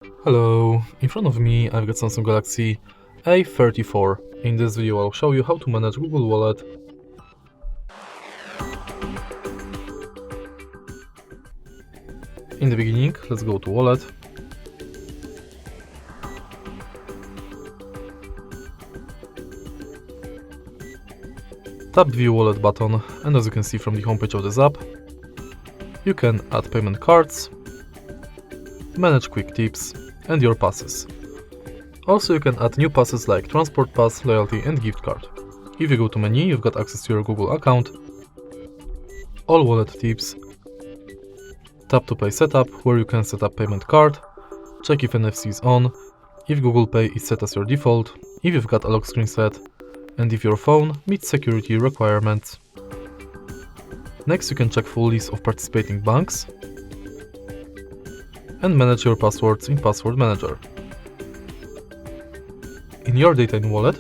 Hello, in front of me I've got Samsung Galaxy A34. In this video I'll show you how to manage Google Wallet. In the beginning, let's go to Wallet. Tap View Wallet button, and as you can see from the homepage of this app, you can add payment cards, manage quick tips, and your passes. Also, you can add new passes like transport pass, loyalty, and gift card. If you go to menu, you've got access to your Google account, all wallet tips, tap to Pay Setup, where you can set up payment card, check if NFC is on, if Google Pay is set as your default, if you've got a lock screen set, and if your phone meets security requirements. Next, you can check full list of participating banks and manage your passwords in Password Manager. In your data in Wallet,